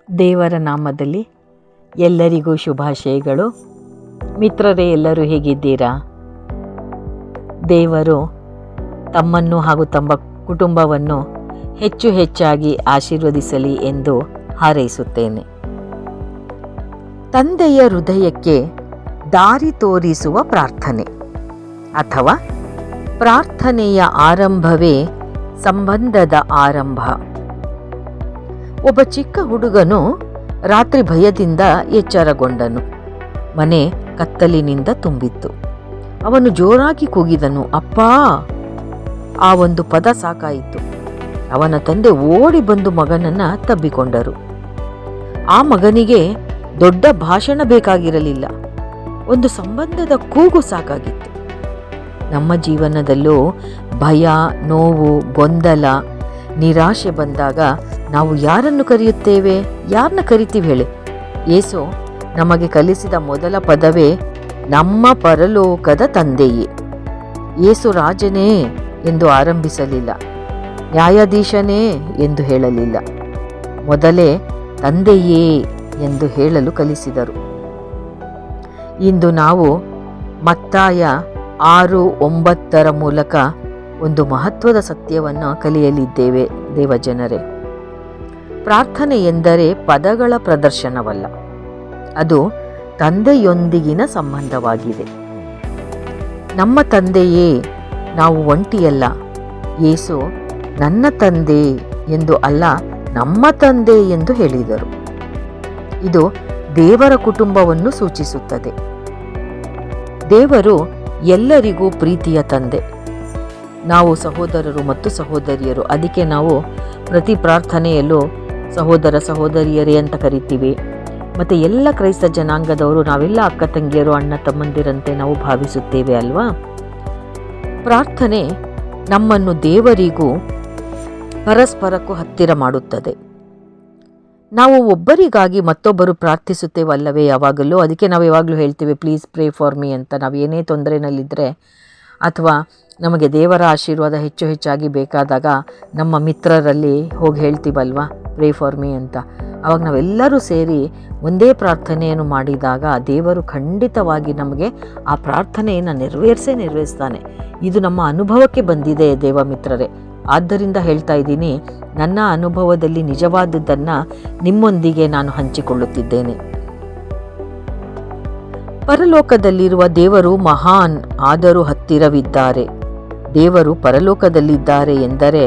ದೇವರ ನಾಮದಲ್ಲಿ ಎಲ್ಲರಿಗೂ ಶುಭಾಶಯಗಳು. ಮಿತ್ರರೇ, ಎಲ್ಲರೂ ಹೇಗಿದ್ದೀರಾ? ದೇವರು ತಮ್ಮನ್ನು ಹಾಗೂ ತಮ್ಮ ಕುಟುಂಬವನ್ನು ಹೆಚ್ಚು ಹೆಚ್ಚಾಗಿ ಆಶೀರ್ವದಿಸಲಿ ಎಂದು ಹಾರೈಸುತ್ತೇನೆ. ತಂದೆಯ ಹೃದಯಕ್ಕೆ ದಾರಿ ತೋರಿಸುವ ಪ್ರಾರ್ಥನೆ ಅಥವಾ ಪ್ರಾರ್ಥನೆಯ ಆರಂಭವೇ ಸಂಬಂಧದ ಆರಂಭ. ಒಬ್ಬ ಚಿಕ್ಕ ಹುಡುಗನು ರಾತ್ರಿ ಭಯದಿಂದ ಎಚ್ಚರಗೊಂಡನು. ಮನೆ ಕತ್ತಲಿನಿಂದ ತುಂಬಿತ್ತು. ಅವನು ಜೋರಾಗಿ ಕೂಗಿದನು, ಅಪ್ಪಾ! ಆ ಒಂದು ಪದ ಸಾಕಾಯಿತು. ಅವನ ತಂದೆ ಓಡಿ ಬಂದು ಮಗನನ್ನ ತಬ್ಬಿಕೊಂಡರು. ಆ ಮಗನಿಗೆ ದೊಡ್ಡ ಭಾಷಣ ಬೇಕಾಗಿರಲಿಲ್ಲ, ಒಂದು ಸಂಬಂಧದ ಕೂಗು ಸಾಕಾಗಿತ್ತು. ನಮ್ಮ ಜೀವನದಲ್ಲೂ ಭಯ, ನೋವು, ಗೊಂದಲ, ನಿರಾಶೆ ಬಂದಾಗ ನಾವು ಯಾರನ್ನು ಕರೆಯುತ್ತೇವೆ? ಯಾರನ್ನ ಕರಿತೀವಿ ಹೇಳಿ? ಯೇಸು ನಮಗೆ ಕಲಿಸಿದ ಮೊದಲ ಪದವೇ ನಮ್ಮ ಪರಲೋಕದ ತಂದೆಯೇ. ಯೇಸು ರಾಜನೇ ಎಂದು ಆರಂಭಿಸಲಿಲ್ಲ, ನ್ಯಾಯಾಧೀಶನೇ ಎಂದು ಹೇಳಲಿಲ್ಲ. ಮೊದಲೇ ತಂದೆಯೇ ಎಂದು ಹೇಳಲು ಕಲಿಸಿದರು. ಇಂದು ನಾವು ಮತ್ತಾಯ 6:9 ಮೂಲಕ ಒಂದು ಮಹತ್ವದ ಸತ್ಯವನ್ನು ಕಲಿಯಲಿದ್ದೇವೆ. ದೇವಜನರೇ, ಪ್ರಾರ್ಥನೆ ಎಂದರೆ ಪದಗಳ ಪ್ರದರ್ಶನವಲ್ಲ, ಅದು ತಂದೆಯೊಂದಿಗಿನ ಸಂಬಂಧವಾಗಿದೆ. ನಮ್ಮ ತಂದೆಯೇ, ನಾವು ಒಂಟಿಯಲ್ಲ. ಯೇಸು ನನ್ನ ತಂದೆ ಎಂದು ಅಲ್ಲ, ನಮ್ಮ ತಂದೆ ಎಂದು ಹೇಳಿದರು. ಇದು ದೇವರ ಕುಟುಂಬವನ್ನು ಸೂಚಿಸುತ್ತದೆ. ದೇವರು ಎಲ್ಲರಿಗೂ ಪ್ರೀತಿಯ ತಂದೆ. ನಾವು ಸಹೋದರರು ಮತ್ತು ಸಹೋದರಿಯರು. ಅದಕ್ಕೆ ನಾವು ಪ್ರತಿ ಪ್ರಾರ್ಥನೆಯಲ್ಲೂ ಸಹೋದರ ಸಹೋದರಿಯರೇ ಅಂತ ಕರಿತೀವಿ. ಮತ್ತು ಎಲ್ಲ ಕ್ರೈಸ್ತ ಜನಾಂಗದವರು ನಾವೆಲ್ಲ ಅಕ್ಕ ತಂಗಿಯರು, ಅಣ್ಣ ತಮ್ಮಂದಿರಂತೆ ನಾವು ಭಾವಿಸುತ್ತೇವೆ ಅಲ್ವಾ? ಪ್ರಾರ್ಥನೆ ನಮ್ಮನ್ನು ದೇವರಿಗೂ ಪರಸ್ಪರಕ್ಕೂ ಹತ್ತಿರ ಮಾಡುತ್ತದೆ. ನಾವು ಒಬ್ಬರಿಗಾಗಿ ಮತ್ತೊಬ್ಬರು ಪ್ರಾರ್ಥಿಸುತ್ತೇವಲ್ಲವೇ ಯಾವಾಗಲೂ? ಅದಕ್ಕೆ ನಾವು ಯಾವಾಗಲೂ ಹೇಳ್ತೀವಿ, ಪ್ಲೀಸ್ ಪ್ರೇ ಫಾರ್ ಮೀ ಅಂತ. ನಾವು ಏನೇ ತೊಂದರೆನಲ್ಲಿದ್ದರೆ ಅಥವಾ ನಮಗೆ ದೇವರ ಆಶೀರ್ವಾದ ಹೆಚ್ಚು ಹೆಚ್ಚಾಗಿ ಬೇಕಾದಾಗ ನಮ್ಮ ಮಿತ್ರರಲ್ಲಿ ಹೋಗಿ ಹೇಳ್ತೀವಲ್ವಾ, ಪ್ರೇ ಫಾರ್ ಮೀ ಅಂತ. ಆವಾಗ ನಾವೆಲ್ಲರೂ ಸೇರಿ ಒಂದೇ ಪ್ರಾರ್ಥನೆಯನ್ನು ಮಾಡಿದಾಗ ದೇವರು ಖಂಡಿತವಾಗಿ ನಮಗೆ ಆ ಪ್ರಾರ್ಥನೆಯನ್ನು ನೆರವೇರಿಸ್ತಾನೆ. ಇದು ನಮ್ಮ ಅನುಭವಕ್ಕೆ ಬಂದಿದೆ ದೇವ ಮಿತ್ರರೇ. ಆದ್ದರಿಂದ ಹೇಳ್ತಾ ಇದ್ದೀನಿ, ನನ್ನ ಅನುಭವದಲ್ಲಿ ನಿಜವಾದದ್ದನ್ನು ನಿಮ್ಮೊಂದಿಗೆ ನಾನು ಹಂಚಿಕೊಳ್ಳುತ್ತಿದ್ದೇನೆ. ಪರಲೋಕದಲ್ಲಿರುವ ದೇವರು ಮಹಾನ್, ಆದರೂ ಹತ್ತಿರವಿದ್ದಾರೆ. ದೇವರು ಪರಲೋಕದಲ್ಲಿದ್ದಾರೆ ಎಂದರೆ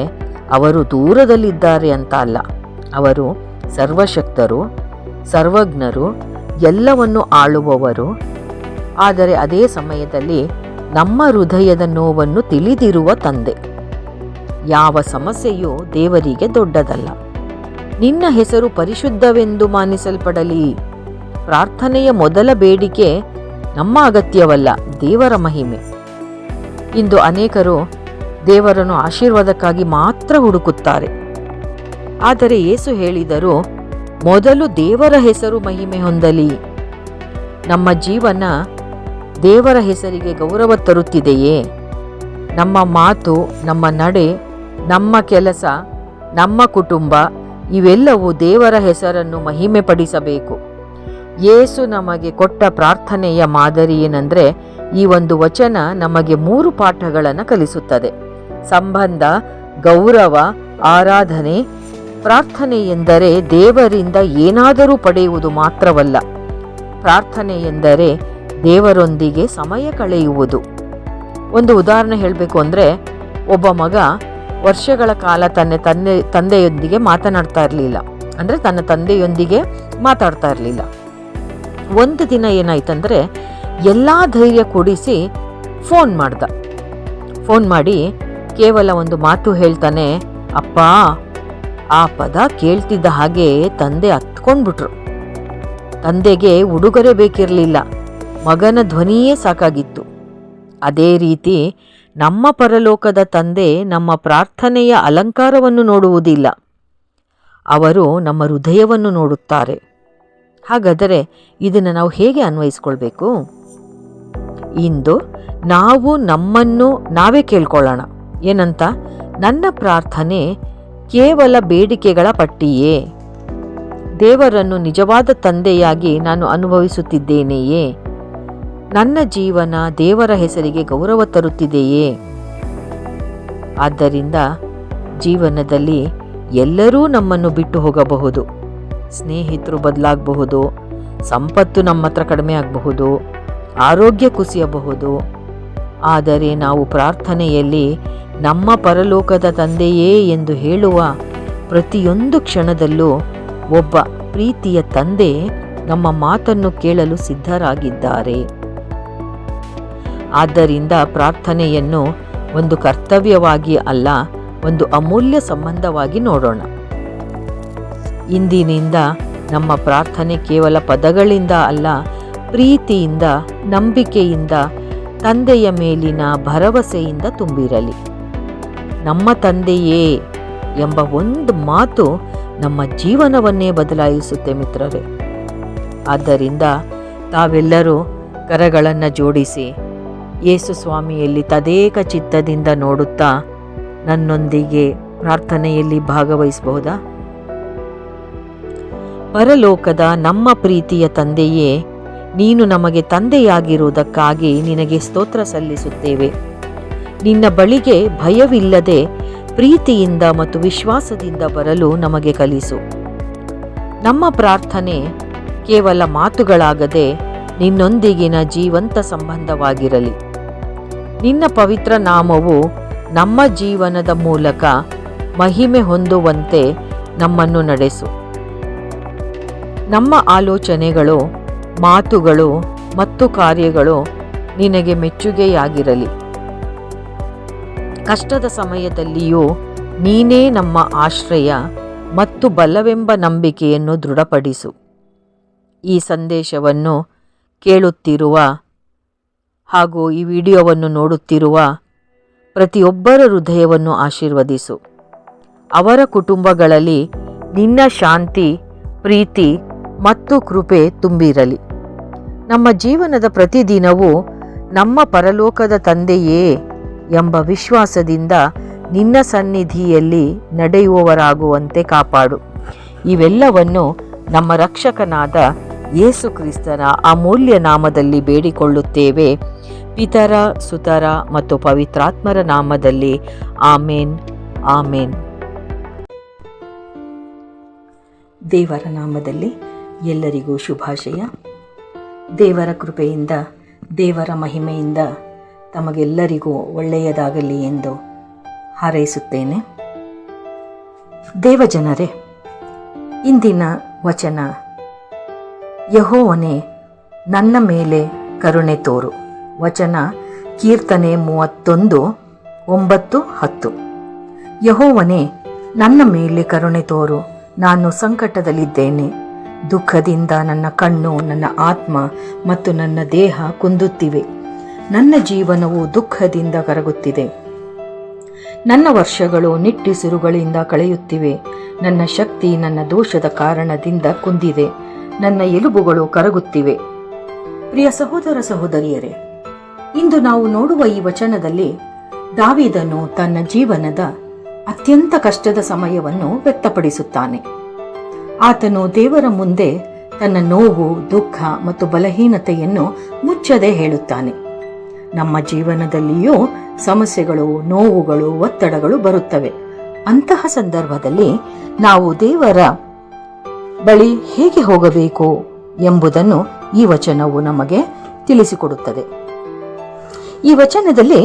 ಅವರು ದೂರದಲ್ಲಿದ್ದಾರೆ ಅಂತ ಅಲ್ಲ. ಅವರು ಸರ್ವಶಕ್ತರು, ಸರ್ವಜ್ಞರು, ಎಲ್ಲವನ್ನು ಆಳುವವರು. ಆದರೆ ಅದೇ ಸಮಯದಲ್ಲಿ ನಮ್ಮ ಹೃದಯದ ನೋವನ್ನು ತಿಳಿದಿರುವ ತಂದೆ. ಯಾವ ಸಮಸ್ಯೆಯೂ ದೇವರಿಗೆ ದೊಡ್ಡದಲ್ಲ. ನಿನ್ನ ಹೆಸರು ಪರಿಶುದ್ಧವೆಂದು ಮಾನಿಸಲ್ಪಡಲಿ. ಪ್ರಾರ್ಥನೆಯ ಮೊದಲ ಬೇಡಿಕೆ ನಮ್ಮ ಅಗತ್ಯವಲ್ಲ, ದೇವರ ಮಹಿಮೆ. ಇಂದು ಅನೇಕರು ದೇವರನ್ನು ಆಶೀರ್ವಾದಕ್ಕಾಗಿ ಮಾತ್ರ ಹುಡುಕುತ್ತಾರೆ. ಆದರೆ ಯೇಸು ಹೇಳಿದರು, ಮೊದಲು ದೇವರ ಹೆಸರು ಮಹಿಮೆ ಹೊಂದಲಿ. ನಮ್ಮ ಜೀವನ ದೇವರ ಹೆಸರಿಗೆ ಗೌರವ ತರುತ್ತಿದೆಯೇ? ನಮ್ಮ ಮಾತು, ನಮ್ಮ ನಡೆ, ನಮ್ಮ ಕೆಲಸ, ನಮ್ಮ ಕುಟುಂಬ ಇವೆಲ್ಲವೂ ದೇವರ ಹೆಸರನ್ನು ಮಹಿಮೆ ಪಡಿಸಬೇಕು. ಯೇಸು ನಮಗೆ ಕೊಟ್ಟ ಪ್ರಾರ್ಥನೆಯ ಮಾದರಿ ಏನಂದರೆ, ಈ ಒಂದು ವಚನ ನಮಗೆ 3 ಪಾಠಗಳನ್ನು ಕಲಿಸುತ್ತದೆ. ಸಂಬಂಧ, ಗೌರವ, ಆರಾಧನೆ. ಪ್ರಾರ್ಥನೆ ಎಂದರೆ ದೇವರಿಂದ ಏನಾದರೂ ಪಡೆಯುವುದು ಮಾತ್ರವಲ್ಲ. ಪ್ರಾರ್ಥನೆ ಎಂದರೆ ದೇವರೊಂದಿಗೆ ಸಮಯ ಕಳೆಯುವುದು. ಒಂದು ಉದಾಹರಣೆ ಹೇಳಬೇಕು ಅಂದರೆ, ಒಬ್ಬ ಮಗ ವರ್ಷಗಳ ಕಾಲ ತಂದೆಯೊಂದಿಗೆ ಮಾತನಾಡ್ತಾ ಇರಲಿಲ್ಲ. ಅಂದರೆ ತನ್ನ ತಂದೆಯೊಂದಿಗೆ ಮಾತಾಡ್ತಾ ಇರಲಿಲ್ಲ. ಒಂದು ದಿನ ಏನಾಯ್ತಂದರೆ, ಎಲ್ಲ ಧೈರ್ಯ ಕೊಡಿಸಿ ಫೋನ್ ಮಾಡ್ದ. ಫೋನ್ ಮಾಡಿ ಕೇವಲ ಒಂದು ಮಾತು ಹೇಳ್ತಾನೆ, ಅಪ್ಪ. ಆ ಪದ ಕೇಳ್ತಿದ್ದ ಹಾಗೆ ತಂದೆ ಹತ್ಕೊಂಡ್ಬಿಟ್ರು. ತಂದೆಗೆ ಉಡುಗೊರೆ ಬೇಕಿರಲಿಲ್ಲ, ಮಗನ ಧ್ವನಿಯೇ ಸಾಕಾಗಿತ್ತು. ಅದೇ ರೀತಿ ನಮ್ಮ ಪರಲೋಕದ ತಂದೆ ನಮ್ಮ ಪ್ರಾರ್ಥನೆಯ ಅಲಂಕಾರವನ್ನು ನೋಡುವುದಿಲ್ಲ, ಅವರು ನಮ್ಮ ಹೃದಯವನ್ನು ನೋಡುತ್ತಾರೆ. ಹಾಗಾದರೆ ಇದನ್ನು ನಾವು ಹೇಗೆ ಅನ್ವಯಿಸ್ಕೊಳ್ಬೇಕು? ಇಂದು ನಾವು ನಮ್ಮನ್ನು ನಾವೇ ಕೇಳ್ಕೊಳ್ಳೋಣ. ಏನಂತ? ನನ್ನ ಪ್ರಾರ್ಥನೆ ಕೇವಲ ಬೇಡಿಕೆಗಳ ಪಟ್ಟಿಯೇ? ದೇವರನ್ನು ನಿಜವಾದ ತಂದೆಯಾಗಿ ನಾನು ಅನುಭವಿಸುತ್ತಿದ್ದೇನೆಯೇ? ನನ್ನ ಜೀವನ ದೇವರ ಹೆಸರಿಗೆ ಗೌರವ ತರುತ್ತಿದೆಯೇ? ಆದ್ದರಿಂದ ಜೀವನದಲ್ಲಿ ಎಲ್ಲರೂ ನಮ್ಮನ್ನು ಬಿಟ್ಟು ಹೋಗಬಹುದು, ಸ್ನೇಹಿತರು ಬದಲಾಗಬಹುದು, ಸಂಪತ್ತು ನಮ್ಮ ಹತ್ರ ಕಡಿಮೆ ಆಗಬಹುದು, ಆರೋಗ್ಯ ಕುಸಿಯಬಹುದು. ಆದರೆ ನಾವು ಪ್ರಾರ್ಥನೆಯಲ್ಲಿ ನಮ್ಮ ಪರಲೋಕದ ತಂದೆಯೇ ಎಂದು ಹೇಳುವ ಪ್ರತಿಯೊಂದು ಕ್ಷಣದಲ್ಲೂ ಒಬ್ಬ ಪ್ರೀತಿಯ ತಂದೆ ನಮ್ಮ ಮಾತನ್ನು ಕೇಳಲು ಸಿದ್ಧರಾಗಿದ್ದಾರೆ. ಆದ್ದರಿಂದ ಪ್ರಾರ್ಥನೆಯನ್ನು ಒಂದು ಕರ್ತವ್ಯವಾಗಿ ಅಲ್ಲ, ಒಂದು ಅಮೂಲ್ಯ ಸಂಬಂಧವಾಗಿ ನೋಡೋಣ. ಇಂದಿನಿಂದ ನಮ್ಮ ಪ್ರಾರ್ಥನೆ ಕೇವಲ ಪದಗಳಿಂದ ಅಲ್ಲ, ಪ್ರೀತಿಯಿಂದ, ನಂಬಿಕೆಯಿಂದ, ತಂದೆಯ ಮೇಲಿನ ಭರವಸೆಯಿಂದ ತುಂಬಿರಲಿ. ನಮ್ಮ ತಂದೆಯೇ ಎಂಬ ಒಂದು ಮಾತು ನಮ್ಮ ಜೀವನವನ್ನೇ ಬದಲಾಯಿಸುತ್ತೆ ಮಿತ್ರರೇ. ಆದ್ದರಿಂದ ತಾವೆಲ್ಲರೂ ಕರಗಳನ್ನು ಜೋಡಿಸಿ ಯೇಸು ಸ್ವಾಮಿಯಲ್ಲಿ ತದೇಕ ಚಿತ್ತದಿಂದ ನೋಡುತ್ತಾ ನನ್ನೊಂದಿಗೆ ಪ್ರಾರ್ಥನೆಯಲ್ಲಿ ಭಾಗವಹಿಸಬಹುದಾ? ಪರಲೋಕದ ನಮ್ಮ ಪ್ರೀತಿಯ ತಂದೆಯೇ, ನೀನು ನಮಗೆ ತಂದೆಯಾಗಿರುವುದಕ್ಕಾಗಿ ನಿನಗೆ ಸ್ತೋತ್ರ ಸಲ್ಲಿಸುತ್ತೇವೆ. ನಿನ್ನ ಬಳಿಗೆ ಭಯವಿಲ್ಲದೆ ಪ್ರೀತಿಯಿಂದ ಮತ್ತು ವಿಶ್ವಾಸದಿಂದ ಬರಲು ನಮಗೆ ಕಲಿಸು. ನಮ್ಮ ಪ್ರಾರ್ಥನೆ ಕೇವಲ ಮಾತುಗಳಾಗದೆ ನಿನ್ನೊಂದಿಗಿನ ಜೀವಂತ ಸಂಬಂಧವಾಗಿರಲಿ. ನಿನ್ನ ಪವಿತ್ರ ನಾಮವು ನಮ್ಮ ಜೀವನದ ಮೂಲಕ ಮಹಿಮೆ ಹೊಂದುವಂತೆ ನಮ್ಮನ್ನು ನಡೆಸು. ನಮ್ಮ ಆಲೋಚನೆಗಳು, ಮಾತುಗಳು ಮತ್ತು ಕಾರ್ಯಗಳು ನಿನಗೆ ಮೆಚ್ಚುಗೆಯಾಗಿರಲಿ. ಕಷ್ಟದ ಸಮಯದಲ್ಲಿಯೂ ನೀನೇ ನಮ್ಮ ಆಶ್ರಯ ಮತ್ತು ಬಲವೆಂಬ ನಂಬಿಕೆಯನ್ನು ದೃಢಪಡಿಸು. ಈ ಸಂದೇಶವನ್ನು ಕೇಳುತ್ತಿರುವ ಹಾಗೂ ಈ ವಿಡಿಯೋವನ್ನು ನೋಡುತ್ತಿರುವ ಪ್ರತಿಯೊಬ್ಬರ ಹೃದಯವನ್ನು ಆಶೀರ್ವದಿಸು. ಅವರ ಕುಟುಂಬಗಳಲ್ಲಿ ನಿನ್ನ ಶಾಂತಿ, ಪ್ರೀತಿ ಮತ್ತು ಕೃಪೆ ತುಂಬಿರಲಿ. ನಮ್ಮ ಜೀವನದ ಪ್ರತಿದಿನವೂ ನಮ್ಮ ಪರಲೋಕದ ತಂದೆಯೇ ಎಂಬ ವಿಶ್ವಾಸದಿಂದ ನಿನ್ನ ಸನ್ನಿಧಿಯಲ್ಲಿ ನಡೆಯುವವರಾಗುವಂತೆ ಕಾಪಾಡು. ಇವೆಲ್ಲವನ್ನು ನಮ್ಮ ರಕ್ಷಕನಾದ ಯೇಸು ಕ್ರಿಸ್ತನ ಅಮೂಲ್ಯ ನಾಮದಲ್ಲಿ ಬೇಡಿಕೊಳ್ಳುತ್ತೇವೆ. ಪಿತರ, ಸುತರ ಮತ್ತು ಪವಿತ್ರಾತ್ಮರ ನಾಮದಲ್ಲಿ ಆಮೇನ್, ಆಮೇನ್. ದೇವರ ನಾಮದಲ್ಲಿ ಎಲ್ಲರಿಗೂ ಶುಭಾಶಯ. ದೇವರ ಕೃಪೆಯಿಂದ, ದೇವರ ಮಹಿಮೆಯಿಂದ ತಮಗೆಲ್ಲರಿಗೂ ಒಳ್ಳೆಯದಾಗಲಿ ಎಂದು ಹಾರೈಸುತ್ತೇನೆ. ದೇವಜನರೇ, ಇಂದಿನ ವಚನ, ಯೆಹೋವನೇ ನನ್ನ ಮೇಲೆ ಕರುಣೆ ತೋರು. ವಚನ ಕೀರ್ತನೆ 31:9-10. ಯೆಹೋವನೇ ನನ್ನ ಮೇಲೆ ಕರುಣೆ ತೋರು, ನಾನು ಸಂಕಟದಲ್ಲಿದ್ದೇನೆ. ದುಃಖದಿಂದ ನನ್ನ ಕಣ್ಣು, ನನ್ನ ಆತ್ಮ ಮತ್ತು ನನ್ನ ದೇಹ ಕುಂದುತ್ತಿವೆ. ನನ್ನ ಜೀವನವು ದುಃಖದಿಂದ ಕರಗುತ್ತಿದೆ. ನನ್ನ ವರ್ಷಗಳು ನಿಟ್ಟುಸಿರುಗಳಿಂದ ಕಳೆಯುತ್ತಿವೆ. ನನ್ನ ಶಕ್ತಿ ನನ್ನ ದೋಷದ ಕಾರಣದಿಂದ ಕುಂದಿದೆ. ನನ್ನ ಎಲುಬುಗಳು ಕರಗುತ್ತಿವೆ. ಪ್ರಿಯ ಸಹೋದರ ಸಹೋದರಿಯರೇ, ಇಂದು ನಾವು ನೋಡುವ ಈ ವಚನದಲ್ಲಿ ದಾವೀದನು ತನ್ನ ಜೀವನದ ಅತ್ಯಂತ ಕಷ್ಟದ ಸಮಯವನ್ನು ವ್ಯಕ್ತಪಡಿಸುತ್ತಾನೆ. ಆತನು ದೇವರ ಮುಂದೆ ತನ್ನ ನೋವು, ದುಃಖ ಮತ್ತು ಬಲಹೀನತೆಯನ್ನು ಮುಚ್ಚದೆ ಹೇಳುತ್ತಾನೆ. ನಮ್ಮ ಜೀವನದಲ್ಲಿಯೂ ಸಮಸ್ಯೆಗಳು, ನೋವುಗಳು, ಒತ್ತಡಗಳು ಬರುತ್ತವೆ. ಅಂತಹ ಸಂದರ್ಭದಲ್ಲಿ ನಾವು ದೇವರ ಬಳಿ ಹೇಗೆ ಹೋಗಬೇಕು ಎಂಬುದನ್ನು ಈ ವಚನವು ನಮಗೆ ತಿಳಿಸಿಕೊಡುತ್ತದೆ. ಈ ವಚನದಲ್ಲಿ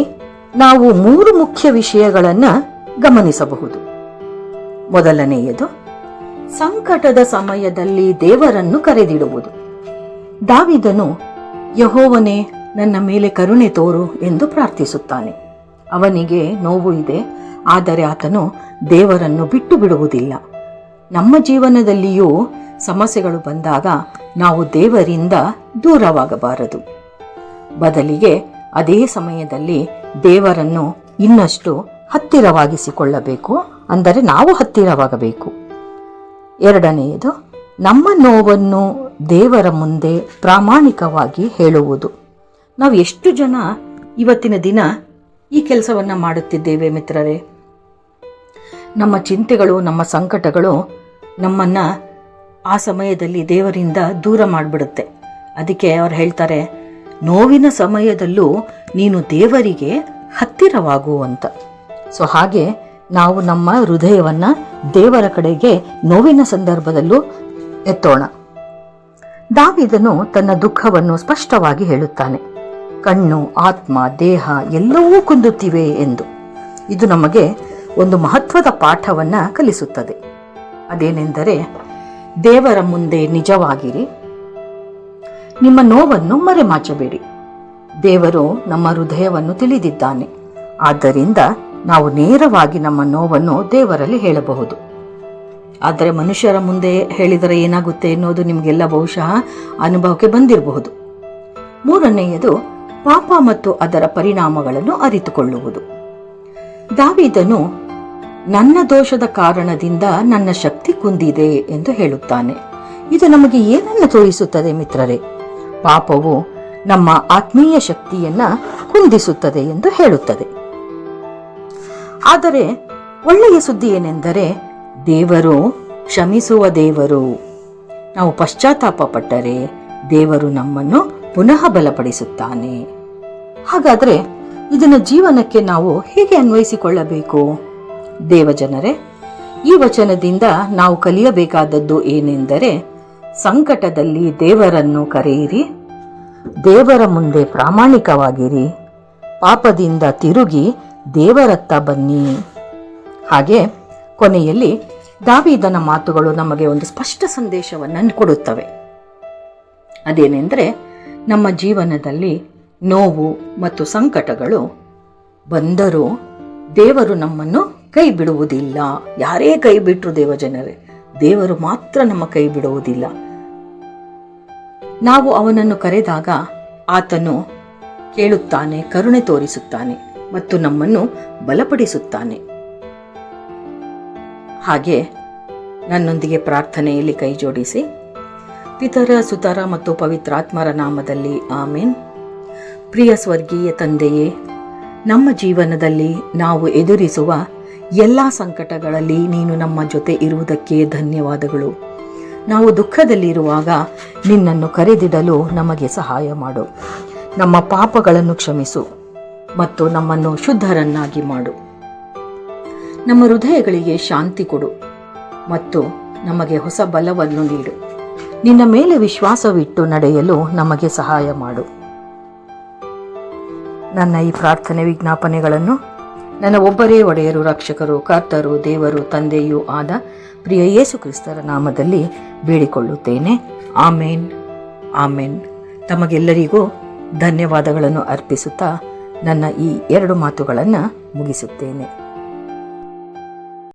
ನಾವು 3 ಮುಖ್ಯ ವಿಷಯಗಳನ್ನು ಗಮನಿಸಬಹುದು. ಮೊದಲನೆಯದು, ಸಂಕಟದ ಸಮಯದಲ್ಲಿ ದೇವರನ್ನು ಕರೆದಿಡುವುದು. ದಾವೀದನು ಯೆಹೋವನೇ ನನ್ನ ಮೇಲೆ ಕರುಣೆ ತೋರು ಎಂದು ಪ್ರಾರ್ಥಿಸುತ್ತಾನೆ. ಅವನಿಗೆ ನೋವು ಇದೆ, ಆದರೆ ಆತನು ದೇವರನ್ನು ಬಿಟ್ಟು ಬಿಡುವುದಿಲ್ಲ. ನಮ್ಮ ಜೀವನದಲ್ಲಿಯೂ ಸಮಸ್ಯೆಗಳು ಬಂದಾಗ ನಾವು ದೇವರಿಂದ ದೂರವಾಗಬಾರದು. ಬದಲಿಗೆ ಅದೇ ಸಮಯದಲ್ಲಿ ದೇವರನ್ನು ಇನ್ನಷ್ಟು ಹತ್ತಿರವಾಗಿಸಿಕೊಳ್ಳಬೇಕು. ಅಂದರೆ ನಾವು ಹತ್ತಿರವಾಗಬೇಕು. ಎರಡನೆಯದು, ನಮ್ಮ ನೋವನ್ನು ದೇವರ ಮುಂದೆ ಪ್ರಾಮಾಣಿಕವಾಗಿ ಹೇಳುವುದು. ನಾವು ಎಷ್ಟು ಜನ ಇವತ್ತಿನ ದಿನ ಈ ಕೆಲಸವನ್ನು ಮಾಡುತ್ತಿದ್ದೇವೆ ಮಿತ್ರರೇ? ನಮ್ಮ ಚಿಂತೆಗಳು, ನಮ್ಮ ಸಂಕಟಗಳು ನಮ್ಮನ್ನು ಆ ಸಮಯದಲ್ಲಿ ದೇವರಿಂದ ದೂರ ಮಾಡಿಬಿಡುತ್ತೆ. ಅದಕ್ಕೆ ಅವ್ರು ಹೇಳ್ತಾರೆ, ನೋವಿನ ಸಮಯದಲ್ಲೂ ನೀನು ದೇವರಿಗೆ ಹತ್ತಿರವಾಗು ಅಂತ. ಸೊ ಹಾಗೆ ನಾವು ನಮ್ಮ ಹೃದಯವನ್ನು ದೇವರ ಕಡೆಗೆ ನೋವಿನ ಸಂದರ್ಭದಲ್ಲೂ ಎತ್ತೋಣ. ದಾವೀದನು ತನ್ನ ದುಃಖವನ್ನು ಸ್ಪಷ್ಟವಾಗಿ ಹೇಳುತ್ತಾನೆ. ಕಣ್ಣು, ಆತ್ಮ, ದೇಹ ಎಲ್ಲವೂ ಕುಂದುತ್ತಿವೆ ಎಂದು. ಇದು ನಮಗೆ ಒಂದು ಮಹತ್ವದ ಪಾಠವನ್ನು ಕಲಿಸುತ್ತದೆ. ಅದೇನೆಂದರೆ, ದೇವರ ಮುಂದೆ ನಿಜವಾಗಿರಿ, ನಿಮ್ಮ ನೋವನ್ನು ಮರೆಮಾಚಬೇಡಿ. ದೇವರು ನಮ್ಮ ಹೃದಯವನ್ನು ತಿಳಿದಿದ್ದಾನೆ. ಆದ್ದರಿಂದ ನಾವು ನೇರವಾಗಿ ನಮ್ಮ ನೋವನ್ನು ದೇವರಲ್ಲಿ ಹೇಳಬಹುದು. ಆದರೆ ಮನುಷ್ಯರ ಮುಂದೆ ಹೇಳಿದರೆ ಏನಾಗುತ್ತೆ ಎನ್ನುವುದು ನಿಮಗೆಲ್ಲ ಬಹುಶಃ ಅನುಭವಕ್ಕೆ ಬಂದಿರಬಹುದು. ಮೂರನೆಯದು, ಪಾಪ ಮತ್ತು ಅದರ ಪರಿಣಾಮಗಳನ್ನು ಅರಿತುಕೊಳ್ಳುವುದು. ದಾವೀದನು ನನ್ನ ದೋಷದ ಕಾರಣದಿಂದ ನನ್ನ ಶಕ್ತಿ ಕುಂದಿದೆ ಎಂದು ಹೇಳುತ್ತಾನೆ. ಇದು ನಮಗೆ ಏನನ್ನು ತೋರಿಸುತ್ತದೆ ಮಿತ್ರರೇ? ಪಾಪವು ನಮ್ಮ ಆತ್ಮೀಯ ಶಕ್ತಿಯನ್ನ ಕುಂದಿಸುತ್ತದೆ ಎಂದು ಹೇಳುತ್ತದೆ. ಆದರೆ ಒಳ್ಳೆಯ ಸುದ್ದಿ ಏನೆಂದರೆ, ದೇವರು ಕ್ಷಮಿಸುವ ದೇವರು. ನಾವು ಪಶ್ಚಾತ್ತಾಪ ಪಟ್ಟರೆ ದೇವರು ನಮ್ಮನ್ನು ಪುನಃ ಬಲಪಡಿಸುತ್ತಾನೆ. ಹಾಗಾದರೆ ಇದನ್ನು ಜೀವನಕ್ಕೆ ನಾವು ಹೇಗೆ ಅನ್ವಯಿಸಿಕೊಳ್ಳಬೇಕು? ದೇವಜನರೇ, ಈ ವಚನದಿಂದ ನಾವು ಕಲಿಯಬೇಕಾದದ್ದು ಏನೆಂದರೆ, ಸಂಕಟದಲ್ಲಿ ದೇವರನ್ನು ಕರೆಯಿರಿ, ದೇವರ ಮುಂದೆ ಪ್ರಾಮಾಣಿಕವಾಗಿರಿ, ಪಾಪದಿಂದ ತಿರುಗಿ ದೇವರತ್ತ ಬನ್ನಿ. ಹಾಗೆ ಕೊನೆಯಲ್ಲಿ ದಾವೀದನ ಮಾತುಗಳು ನಮಗೆ ಒಂದು ಸ್ಪಷ್ಟ ಸಂದೇಶವನ್ನು ಕೊಡುತ್ತವೆ. ಅದೇನೆಂದರೆ, ನಮ್ಮ ಜೀವನದಲ್ಲಿ ನೋವು ಮತ್ತು ಸಂಕಟಗಳು ಬಂದರೂ ದೇವರು ನಮ್ಮನ್ನು ಕೈ ಬಿಡುವುದಿಲ್ಲ. ಯಾರೇ ಕೈ ಬಿಟ್ಟರು ದೇವಜನರೇ, ದೇವರು ಮಾತ್ರ ನಮ್ಮ ಕೈ ಬಿಡುವುದಿಲ್ಲ. ನಾವು ಅವನನ್ನು ಕರೆದಾಗ ಆತನು ಕೇಳುತ್ತಾನೆ, ಕರುಣೆ ತೋರಿಸುತ್ತಾನೆ ಮತ್ತು ನಮ್ಮನ್ನು ಬಲಪಡಿಸುತ್ತಾನೆ. ಹಾಗೆ ನನ್ನೊಂದಿಗೆ ಪ್ರಾರ್ಥನೆಯಲ್ಲಿ ಕೈ ಜೋಡಿಸಿ. ಪಿತರ, ಸುತರ ಮತ್ತು ಪವಿತ್ರಾತ್ಮರ ನಾಮದಲ್ಲಿ ಆಮೇನ್. ಪ್ರಿಯ ಸ್ವರ್ಗೀಯ ತಂದೆಯೇ, ನಮ್ಮ ಜೀವನದಲ್ಲಿ ನಾವು ಎದುರಿಸುವ ಎಲ್ಲ ಸಂಕಟಗಳಲ್ಲಿ ನೀನು ನಮ್ಮ ಜೊತೆ ಇರುವುದಕ್ಕೆ ಧನ್ಯವಾದಗಳು. ನಾವು ದುಃಖದಲ್ಲಿರುವಾಗ ನಿನ್ನನ್ನು ಕರೆದಿಡಲು ನಮಗೆ ಸಹಾಯ ಮಾಡು. ನಮ್ಮ ಪಾಪಗಳನ್ನು ಕ್ಷಮಿಸು ಮತ್ತು ನಮ್ಮನ್ನು ಶುದ್ಧರನ್ನಾಗಿ ಮಾಡು. ನಮ್ಮ ಹೃದಯಗಳಿಗೆ ಶಾಂತಿ ಕೊಡು ಮತ್ತು ನಮಗೆ ಹೊಸ ಬಲವನ್ನು ನೀಡು. ನಿನ್ನ ಮೇಲೆ ವಿಶ್ವಾಸವಿಟ್ಟು ನಡೆಯಲು ನಮಗೆ ಸಹಾಯ ಮಾಡು. ನನ್ನ ಈ ಪ್ರಾರ್ಥನೆ ವಿಜ್ಞಾಪನೆಗಳನ್ನು ನನ್ನ ಒಬ್ಬರೇ ಒಡೆಯರು, ರಕ್ಷಕರು, ಕರ್ತರು, ದೇವರು, ತಂದೆಯೂ ಆದ ಪ್ರಿಯ ಯೇಸು ಕ್ರಿಸ್ತರ ನಾಮದಲ್ಲಿ ಬೇಡಿಕೊಳ್ಳುತ್ತೇನೆ. ಆಮೇನ್, ಆಮೇನ್. ತಮಗೆಲ್ಲರಿಗೂ ಧನ್ಯವಾದಗಳನ್ನು ಅರ್ಪಿಸುತ್ತಾ ನನ್ನ ಈ 2 ಮಾತುಗಳನ್ನು ಮುಗಿಸುತ್ತೇನೆ.